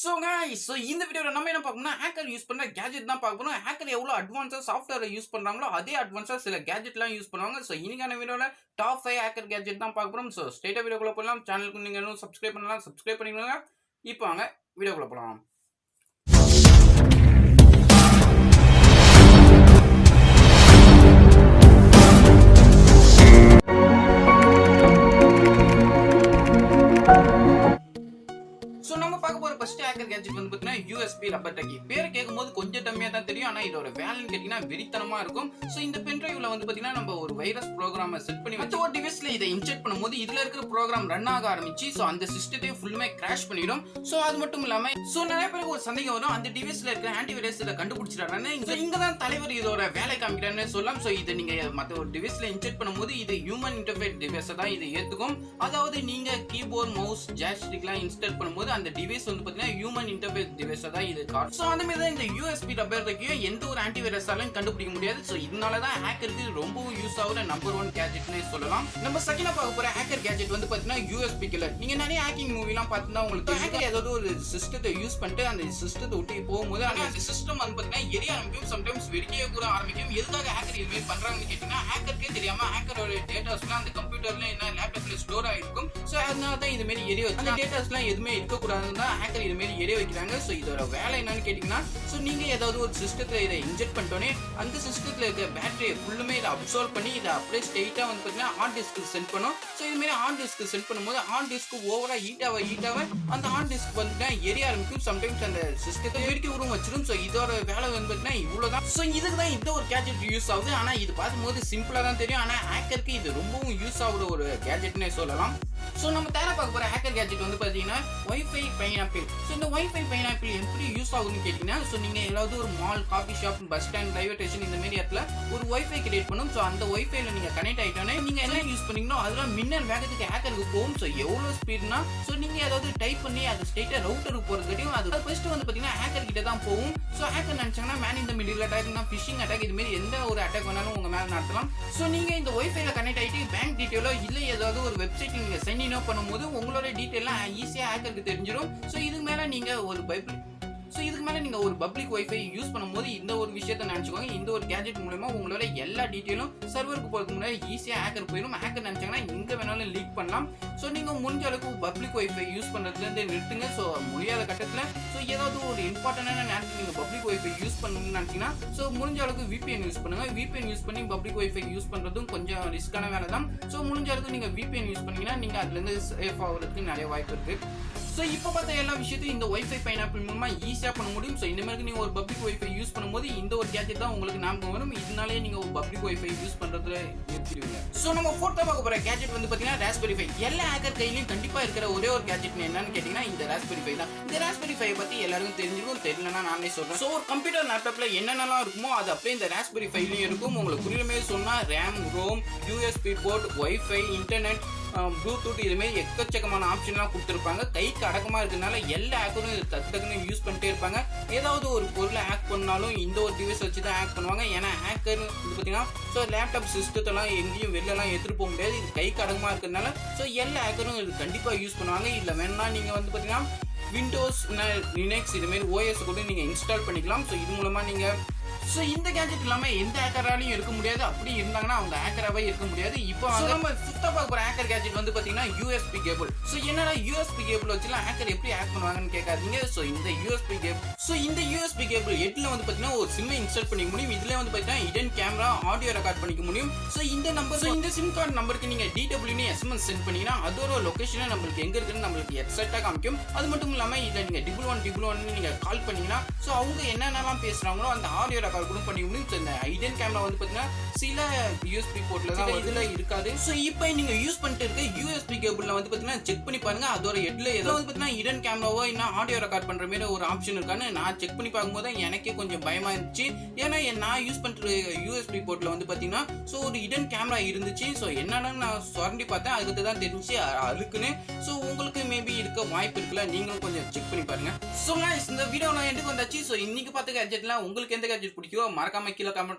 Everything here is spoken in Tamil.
இந்த வீடியோல நம்ம என்ன பார்க்கணும்னா ஹேக்கர் யூஸ் பண்ற கேஜெட் தான் பார்க்க போறோம். ஹேக்கர் எவ்வளவு அட்வான்ஸா சாஃப்ட்வேர் யூஸ் பண்றாங்களோ அதே அட்வான்ஸா சில கேஜெட்லாம் யூஸ் பண்ணுவாங்க. இன்னைக்கான வீடியோல டாப் 5 ஹேக்கர் கேஜெட் தான் பார்க்க போறோம். ஸ்ட்ரைட்டா வீடியோக்குள்ள போலாம். சேனலுக்கு நீங்க இன்னும் சப்ஸ்கிரைப் பண்ணலாம், சப்ஸ்கிரைப் பண்ணிக்கோங்க. இப்போ வாங்க வீடியோக்குள்ள போலாம். ஃபர்ஸ்ட் ஹேக்கர் கேஜெட் வந்து பாத்தீங்கன்னா USB Rubber Ducky. பேர் கேட்கும்போது கொஞ்சம் டம்மியா தான் தெரியும், ஆனா இதோட வேலைன்னு கேட்டீங்கன்னா வெறித்தனமா இருக்கும். இந்த பென் டிரைவ்ல வந்து பாத்தீங்கன்னா நம்ம ஒரு வைரஸ் ப்ரோக்ராமை செட் பண்ணி வச்சு ஒரு டிவைஸ்ல இதை இன்ஜெக்ட் பண்ணும்போது இதுல இருக்கிற ப்ரோக்ராம் ரன் ஆக ஆரம்பிச்சு அந்த சிஸ்டத்தை ஃபுல்லுமே கிராஷ் பண்ணிடும். அது மட்டும் இல்லாம நிறைய பேருக்கு ஒரு சந்தேகம் வரும், அந்த டிவைஸ்ல இருக்கிற ஆன்டிவைரஸ் இதை கண்டுபிடிச்சிட்டாங்க. இங்க தான் தலைவர் இதோட வேலை காமிக்கிறான்னு சொல்லலாம். இதை நீங்க மற்ற ஒரு டிவைஸ்ல இன்ஜெக்ட் பண்ணும்போது இது ஹியூமன் இன்டர்ஃபேஸ் டிவைஸ் தான் இது ஏத்துக்கும். அதாவது நீங்க கீபோர்ட் மவுஸ் ஜாய்ஸ்டிக்லாம் இன்ஸ்டால் பண்ணும்போது அந்த டிவைஸ் வந்து ஹியூமன் இன்டர்ஃபேஸ் டிவைஸ் தான் இது கார். அந்த மாதிரி தான் இந்த USB Rubber Ducky எந்த ஒரு ஆன்டிவைரஸாலும் கண்டுபிடிக்க முடியாது. இதனால தான் ஹேக்கருக்கு ரொம்பவும் யூஸ் ஆகுற நம்பர் 1 கேஜெட்னே சொல்லலாம். நம்ம செகண்டா பார்க்க போற ஹேக்கர் கேஜெட் வந்து பாத்தீங்கன்னா USB கில்லர். நீங்க நிறைய ஹேக்கிங் மூவிலாம் பார்த்தா உங்களுக்கு ஹேக்கர் ஏதாவது ஒரு சிஸ்டத்தை யூஸ் பண்ணிட்டு அந்த சிஸ்டத்தை விட்டு போகும்போது அந்த சிஸ்டம் வந்து பாத்தீங்கன்னா எரிய ஆரம்பிக்கும், சம்டைம்ஸ் வெடிக்கவே கூட ஆரம்பிக்கும். எதுக்காக ஹேக்கர் இது மாதிரி பண்றாங்கன்னு கேட்டீங்கன்னா ஹேக்கருக்கே தெரியாம ஹேக்கரோட டேட்டாஸ்லாம் அந்த கம்ப்யூட்டர்ல என்ன லேப்டாப்ல ஸ்டோர் ஆயிருக்கும். அதனால தான் இது மாதிரி எரிய வச்சு அந்த டேட்டாஸ்லாம் எதுவுமே இருக்கக்கூடாதுன்னு தான் ஹேக்கர் இது மாதிரி எரிய வைக்கிறாங்க. இதோட வேலை என்னன்னு கேட்டீங்கன்னா நீங்க ஏதாவது ஒரு சிஸ்டத்துல இதை இன்ஜெக்ட் பண்ணிட்டோனே அந்த சிஸ்டத்துல இருக்க பேட்டரியை ஃபுல்லுமே இதை அப்சர்வ் பண்ணி இதை அப்படியே ஸ்ட்ரெயிட்டா வந்து பாத்தீங்கன்னா ஹார்ட் டிஸ்க்கு சென்ட் பண்ணும். இது மாதிரி ஹார்ட் டிஸ்க்கு சென்ட் பண்ணும்போது ஹார்ட் டிஸ்க் ஓவரா ஹீட் ஆக அந்த ஹார்ட் டிஸ்க் வந்து எரிய ஆரம்பிக்கும். சம்டைம்ஸ் அந்த சிஸ்டத்தை வெடிக்க உருவம் வச்சிடும். இதோட வேலை வந்து பாத்தீங்கன்னா இவ்வளவுதான். இதுக்கு தான் இந்த ஒரு கேஜெட் யூஸ் ஆகுது. ஆனா இது பார்க்கும்போது சிம்பிளா தான் தெரியும், ஆனா ஹேக்கருக்கு இது ரொம்பவும் யூஸ் ஆகுற ஒரு கேஜெட்னே சொல்லலாம். நம்ம தேவை பார்க்க போற ஹேக்கர் கேஜெட் வந்து பாத்தீங்கன்னா வைஃபை பைனாப்பிள். இந்த வைஃபை பைனாப்பிள் எப்படி யூஸ் ஆகுதுன்னு கேட்டீங்கன்னா நீங்க ஏதாவது ஒரு mall, coffee shop, bus stand, railway station இந்த மாதிரி இடத்துல ஒரு வைஃபை கிரியேட் பண்ணும். அந்த வைஃபைல நீங்க கனெக்ட் ஆயிட்டோன்னே நீங்க என்ன யூஸ் பண்ணீங்கன்னா அதெல்லாம் மின்னல் வேகத்துக்கு ஹேக்கருக்கு போகும். எவ்வளவு ஸ்பீட்னா நீங்க ஏதாவது டைப் பண்ணி அது ஸ்ட்ரெயிட்டா ரவுட்டருக்கு போறதுக்காட்டியும் அது ஃபர்ஸ்ட் வந்து பாத்தீங்கன்னா ஹேக்கர் கிட்ட தான் போகும். ஹேக்கர் நினைச்சாங்கன்னா மேன் இந்த மிடில் அட்டாக்னா ஃபிஷிங் அட்டாக் இது மாதிரி எந்த ஒரு அட்டாக் வேணாலும் உங்க மேல நடத்தலாம். நீங்க இந்த வைஃபைல கனெக்ட் ஆயிட்டு பேங்க் டீடைலோ இல்ல ஏதாவது ஒரு வெப்சைட் நீங்க சைன் இன் பண்ணும்போது உங்களோட டீடைல்லாம் ஈஸியா ஹேக்கருக்கு தெரிஞ்சிடும். இதுக்கு மேல நீங்க ஒரு பப்ளிக் வைஃபை யூஸ் பண்ணும்போது இந்த ஒரு விஷயத்தை நினைச்சுக்கோங்க. இந்த ஒரு கேஜெட் மூலமா உங்களோட எல்லா டீடைலும் சர்வருக்கு போறதுக்கு முன்னாடி ஈஸியா ஹேக்கர் போயிடும். ஹேக்கர் நினைச்சாங்கன்னா எங்க வேணாலும் லீக் பண்ணலாம். நீங்க முடிஞ்ச அளவுக்கு பப்ளிக் வைஃபை யூஸ் பண்றதுல இருந்து நிறுத்துங்க. முடியாத கட்டத்துல ஏதாவது ஒரு இம்பார்ட்டன்டான நேரத்தில் நீங்க பப்ளிக் வைஃபை யூஸ் பண்ணணும்னு நினைச்சீங்கன்னா முடிஞ்ச அளவுக்கு VPN யூஸ் பண்ணுங்க. VPN யூஸ் பண்ணி பப்ளிக் வைஃபை யூஸ் பண்றதும் கொஞ்சம் ரிஸ்கான வேலை தான். முடிஞ்ச அளவுக்கு நீங்க VPN யூஸ் பண்ணீங்கன்னா நீங்க அதுல இருந்து சேஃப் ஆகிறதுக்கு நிறைய வாய்ப்பு இருக்கு. இப்போ பார்த்த எல்லா விஷயத்தையும் இந்த வைஃபை பைனாப்பிள் மூலமா ஈஸியா பண்ண முடியும். இந்த மாதிரி நீங்க ஒரு பப்ளிக் வைஃபை யூஸ் பண்ணும்போது இந்த ஒரு கேஜெட் தான் உங்களுக்கு ஞாபகம் வரும். இதனாலே நீங்க ஒரு பப்ளிக் வைஃபை யூஸ் பண்றதுல நிறுத்திடுவீங்க. நம்ம ஃபோர்த்தா பார்க்க போற கேஜெட் வந்து பாத்தீங்கன்னா ராஸ்பெரி பை. எல்லா ஹேக்கர் கையிலயும் கண்டிப்பா இருக்கிற ஒரே ஒரு கேஜெட் என்னன்னு கேட்டீங்கன்னா இந்த ராஸ்பெரி பை தான். இந்த ராஸ்பெரி பை பத்தி எல்லாருக்கும் தெரிஞ்சிருக்கும், தெரியலன்னா நானே சொல்றேன். ஒரு கம்ப்யூட்டர் லேப்டாப்ல என்னென்னலாம் இருக்குமோ அது அப்படியே இந்த ராஸ்பெரி பைலயும் இருக்கும். உங்களுக்கு புரியுமே சொன்னா RAM, ROM, USB port, wifi, internet, Bluetooth இது மாதிரி எக்கச்சக்கமான ஆப்ஷன்லாம் கொடுத்துருப்பாங்க. கைக்கு அடக்கமா இருக்கிறதுனால எல்லா ஹேக்கரும் இது டக்குன்னு யூஸ் பண்ணிட்டே இருப்பாங்க. ஏதாவது ஒரு பொருளை ஹேக் பண்ணாலும் இந்த ஒரு டிவைஸ் வச்சு தான் ஹேக் பண்ணுவாங்க. ஏன்னா ஹேக்கர் இது பார்த்தீங்கன்னா லேப்டாப் சிஸ்டத்தெல்லாம் எங்கேயும் வெளிலலாம் எடுத்துட்டு போக முடியாது. இது கைக்கு அடக்கமா இருக்கிறதுனால எல்லா ஹேக்கரும் இது கண்டிப்பாக யூஸ் பண்ணுவாங்க. இல்லை வேணா நீங்கள் வந்து பார்த்தீங்கன்னா விண்டோஸ், லினக்ஸ் இது மாதிரி OS கூட நீங்கள் இன்ஸ்டால் பண்ணிக்கலாம். இது மூலமா நீங்கள் இந்த கேஜெட் இல்லாம எந்த ஹேக்கராலையும் இருக்க முடியாது. அப்படி இருந்தாங்கன்னா அவங்க ஹேக்கராவே இருக்க முடியாது. இப்போ நம்ம ஃபிஃப்த்தா பார்க்க போற ஹேக்கர் கேஜெட் வந்து பாத்தீங்கன்னா USB கேபிள். என்னடா USB கேபிள் வச்சுலாம் ஹேக்கர் எப்படி ஹேக் பண்ணுவாங்கன்னு கேட்காதீங்க. இந்த USB கேபிள் ஹெட்ல வந்து பாத்தீங்கன்னா ஒரு சிம் இன்ஸ்டால் பண்ணிக்க முடியும். இதுல வந்து பாத்தீங்கன்னா ஹிடன் கேமரா, ஆடியோ ரெக்கார்ட் பண்ணிக்க முடியும். இந்த சிம் கார்டு நம்பருக்கு நீங்க DW SMS சென்ட் பண்ணீங்கன்னா அதோட லொகேஷனை நம்மளுக்கு எங்க இருக்குன்னு நம்மளுக்கு எக்ஸாக்ட்டா காமிக்கும். அது மட்டும் இல்லாம இதுல நீங்க 111 நீங்க கால் பண்ணீங்கன்னா அவங்க என்னென்னலாம் பேசுறாங்களோ அந்த ஆடியோ ரெக்கார்ட் கூட பண்ணி முடியும். இந்த ஹிடன் கேமரா வந்து பாத்தீங்கன்னா சில USB போர்ட்ல தான் இதுல இருக்காது. இப்போ நீங்க யூஸ் பண்ணிட்டு இருக்க USB கேபிள்ல வந்து பாத்தீங்கன்னா செக் பண்ணி பாருங்க. அதோட ஹெட்ல ஏதோ வந்து பாத்தீங்கன்னா ஹிடன் கேமராவோ இல்ல ஆடியோ ரெக்கார்ட் பண்ற மாதிரி ஒரு ஆப்ஷன் இருக்கான்னு நான் செக் பண்ணி பார்க்கும்போது எனக்கே கொஞ்சம் பயமா இருந்துச்சு. ஏன்னா நான் யூஸ் பண்ற USB போர்ட்ல வந்து பாத்தீங்கன்னா ஒரு ஹிடன் கேமரா இருந்துச்சு. என்னன்னு நான் சுரண்டி பார்த்தேன். அதுக்கு தான் தெரிஞ்சு அழுக்குன்னு. உங்களுக்கு மேபி இருக்க வாய்ப்பு இருக்குல்ல, நீங்களும் கொஞ்சம் செக் பண்ணி பாருங்க. இந்த வீடியோ நான் எதுக்கு வந்தாச்சு. இன்னைக்கு பார்த்த கேஜெட்ல உங்களுக்கு எந்த கேஜெட் பிடிக்கும் மறக்காம கீழே கமெண்ட்